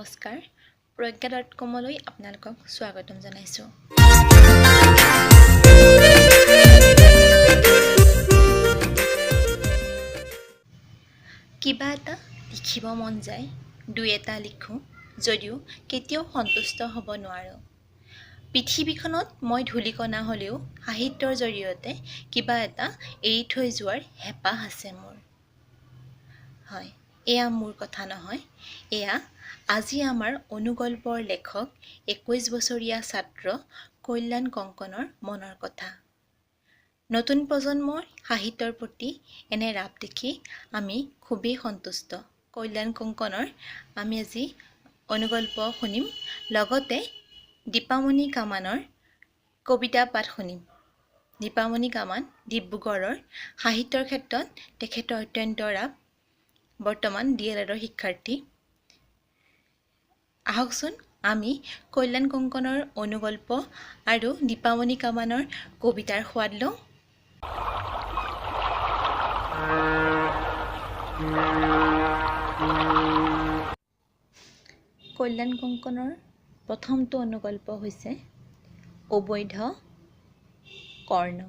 নমস্কাৰ প্ৰজ্ঞা.comলৈ আপোনালোকক স্বাগতম জনাইছোঁ। কিবা এটা লিখিব মন যায়, দুই এটা লিখোঁ যদিও কেতিয়াও সন্তুষ্ট হ'ব নোৱাৰোঁ। পৃথিৱীখনত মই ধূলিকণা হ'লেও সাহিত্যৰ জৰিয়তে কিবা এটা এৰি থৈ যোৱাৰ হেঁপাহ আছে মোৰ। হয়, এয়া মোৰ কথা নহয়, এয়া আজি আমাৰ অনুগল্পৰ লেখক 21 বছৰীয়া ছাত্ৰ কল্যাণ কংকনৰ মনৰ কথা। নতুন প্ৰজন্মৰ সাহিত্যৰ প্ৰতি এনে ৰাপ দেখি আমি খুবেই সন্তুষ্ট। কল্যাণ কংকনৰ আমি আজি অনুগল্প শুনিম, লগতে দীপামণি কামানৰ কবিতা পাঠ শুনিম। দীপামণি কামান ডিব্ৰুগড়ৰ সাহিত্যৰ ক্ষেত্ৰত তেখেতৰ অত্যন্ত ৰাপ, বৰ্তমান DLEDৰ শিক্ষাৰ্থী। আহকচোন আমি কল্যাণ কংকনৰ অনুগল্প আৰু দীপামণি কামানৰ কবিতাৰ সোৱাদ লওঁ। কল্যাণ কংকনৰ প্ৰথমটো অনুগল্প হৈছে অবৈধ কৰ্ণ।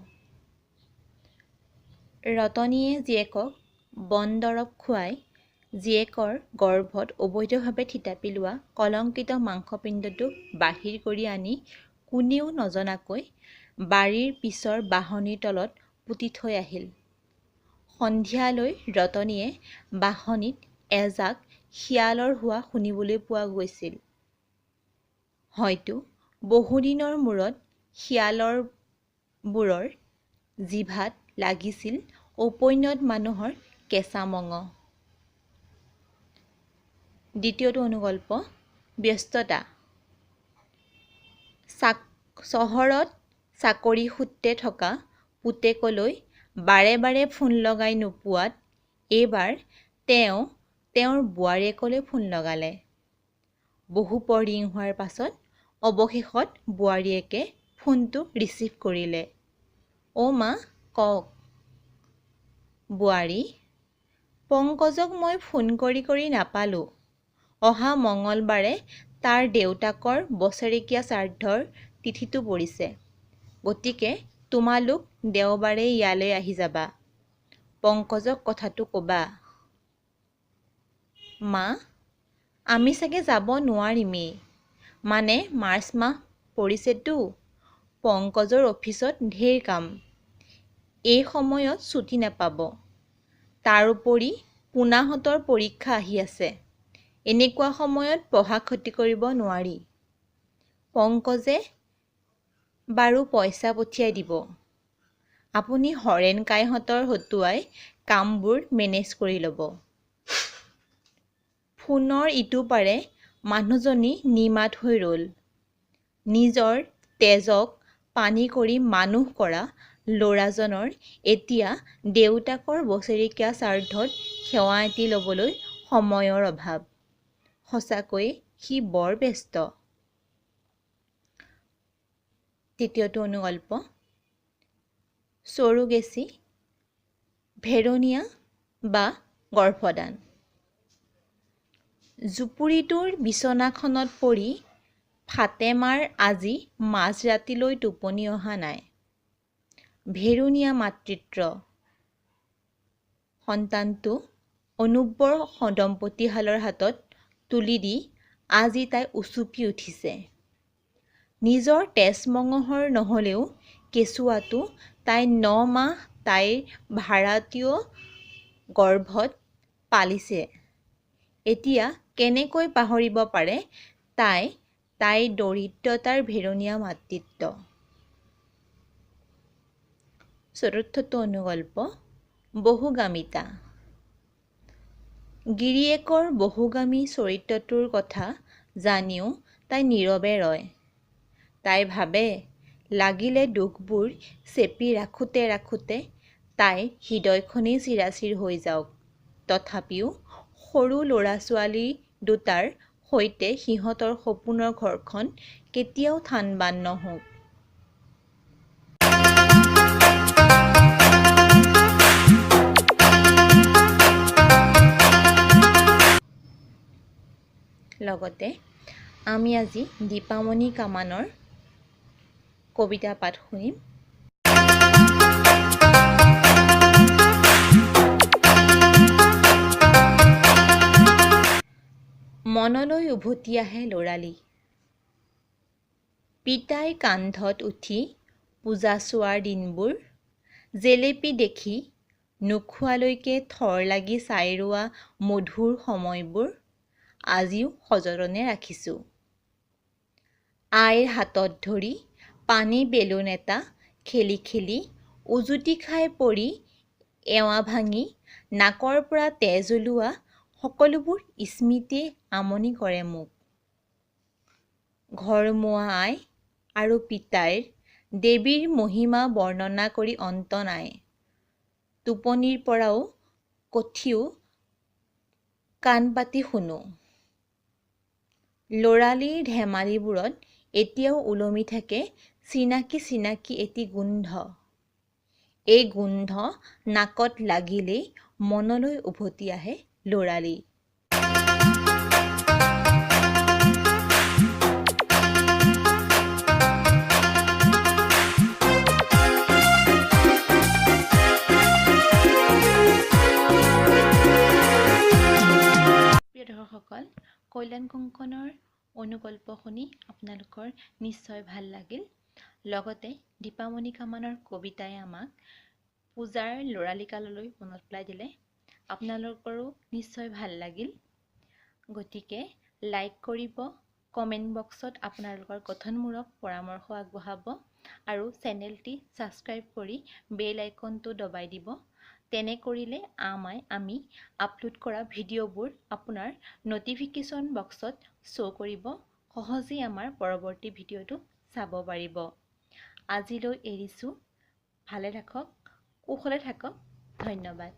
ৰতনীয়ে জীয়েকক বনদৰৱ খুৱাই জীয়েকৰ গৰ্ভত অবৈধভাৱে থিতাপি লোৱা কলংকিত মাংসপিণ্ডটোক বাহিৰ কৰি আনি কোনেও নজনাকৈ বাৰীৰ পিছৰ বাহনিৰ তলত পুতি থৈ আহিল। সন্ধিয়ালৈ ৰতনীয়ে বাহনিত এজাক শিয়ালৰ হোৱা শুনিবলৈ পোৱা গৈছিল। হয়তো বহুদিনৰ মূৰত শিয়ালৰবোৰৰ জিভাত লাগিছিল অপৈণত মানুহৰ কেঁচা মঙহ। দ্বিতীয়টো অনুগল্প ব্যস্ততা। চহৰত চাকৰি সূত্ৰে থকা পুতেকলৈ বাৰে বাৰে ফোন লগাই নোপোৱাত এইবাৰ তেওঁ তেওঁৰ বোৱাৰীয়েকলৈ ফোন লগালে। বহুপৰ ৰিং হোৱাৰ পাছত অৱশেষত বোৱাৰীয়েকে ফোনটো ৰিচিভ কৰিলে। "অ' মা, কওক।" "বোৱাৰী, পংকজক মই ফোন কৰি নাপালোঁ। অহা মঙলবাৰে তাৰ দেউতাকৰ বছৰেকীয়া শ্ৰাদ্ধৰ তিথিটো পৰিছে। গতিকে তোমালোক দেওবাৰে ইয়ালৈ আহি যাবা। পংকজক কথাটো ক'বা।" "মা, আমি চাগে যাব নোৱাৰিমেই। মানে মাৰ্চ মাহ পৰিছেতো, পংকজৰ অফিচত ঢেৰ কাম। এই সময়ত ছুটি নাপাব। তাৰোপৰি পোনাহঁতৰ পৰীক্ষা আহি আছে। এনেকুৱা সময়ত পঢ়া ক্ষতি কৰিব নোৱাৰি। পংকজে বাৰু পইচা পঠিয়াই দিব। আপুনি হৰেণ কাইহঁতৰ হতুৱাই কামবোৰ মেনেজ কৰি ল'ব।" ফোনৰ ইটো পাৰে মানুহজনী নিমাত হৈ ৰ'ল। নিজৰ তেজক পানী কৰি মানুহ কৰা ল'ৰাজনৰ এতিয়া দেউতাকৰ বছৰেকীয়া শ্ৰাদ্ধত সেৱা এটি ল'বলৈ সময়ৰ অভাৱ। সঁচাকৈয়ে সি বৰ ব্যস্ত। তৃতীয়টো অনুগল্প চৰুগেচি, ভেৰোনিয়া বা গৰ্ভদান। জুপুৰিটোৰ বিছনাখনত পৰি ফাতেমাৰ আজি মাজৰাতিলৈ টোপনি অহা নাই। ভেৰোনিয়া মাতৃত্ৰ। সন্তানটো অনুব্বৰ দম্পতীহালৰ হাতত তুলি দি আজি তাই উচুপি উঠিছে। নিজৰ তেজ মঙহৰ নহ'লেও কেঁচুৱাটো তাই 9 মাহ তাইৰ ভাড়াতীয় গৰ্ভত পালিছে। এতিয়া কেনেকৈ পাহৰিব পাৰে তাইৰ দৰিদ্ৰতাৰ ভেৰোনিয়া মাতৃত্ব। চতুৰ্থটো অনুগল্প বহুগামিতা। গিৰিয়েকৰ বহুগামী চৰিত্ৰটোৰ কথা জানিও তাই নীৰৱে ৰয়। তাই ভাবে, লাগিলে দুখবোৰ চেপি ৰাখোঁতে তাইৰ হৃদয়খনেই চিৰাচিৰ হৈ যাওক। তথাপিও সৰু ল'ৰা-ছোৱালী দুটাৰ সৈতে সিহঁতৰ সপোনৰ ঘৰখন কেতিয়াও থান-বান নহওক। লগতে আমি আজি দীপামণি কামানৰ কবিতা পাঠ শুনিম। মনলৈ উভতি আহে ল'ৰালি, পিতাই কান্ধত উঠি পূজা চোৱাৰ দিনবোৰ, জেলেপি দেখি নোখোৱালৈকে থৰ লাগি চাই ৰোৱা মধুৰ সময়বোৰ আজিও সযতনে ৰাখিছোঁ। আইৰ হাতত ধৰি পানী বেলুন এটা খেলি খেলি উজুতি খাই পৰি এৱা ভাঙি নাকৰ পৰা তেজ ওলোৱা সকলোবোৰ স্মৃতিয়ে আমনি কৰে মোক। ঘৰমুৱা আই আৰু পিতাইৰ দেৱীৰ মহিমা বৰ্ণনা কৰি অন্ত নাই। টোপনিৰ পৰাও কঠিও কাণ পাতি শুনো। ল'ৰালিৰ ধেমালিবোৰত এতিয়াও ওলমি থাকে চিনাকি চিনাকি এটি গোন্ধ। এই গোন্ধ নাকত লাগিলেই মনলৈ উভতি আহে ল'ৰালি। প্ৰিয় দৰ্শকসকল, কল্যাণ কংকণৰ অনুকল্প শুনি আপোনালোকৰ নিশ্চয় ভাল লাগিল। লগতে দীপামণি কামানৰ কবিতাই আমাক পূজাৰ ল'ৰালি কাললৈ মনত পেলাই দিলে। আপোনালোকৰো নিশ্চয় ভাল লাগিল। গতিকে লাইক কৰিব, কমেণ্ট বক্সত আপোনালোকৰ গঠনমূলক পৰামৰ্শ আগবঢ়াব আৰু চেনেলটি ছাবস্ক্ৰাইব কৰি বেল আইকনটো দবাই দিব। তেনে কৰিলে আমি আপলোড কৰা ভিডিঅ'বোৰ আপোনাৰ ন'টিফিকেশ্যন বক্সত শ্ব' কৰিব। সহজেই আমাৰ পৰৱৰ্তী ভিডিঅ'টো চাব পাৰিব। আজিলৈ এৰিছোঁ। ভালে থাকক, কুশলে থাকক। ধন্যবাদ।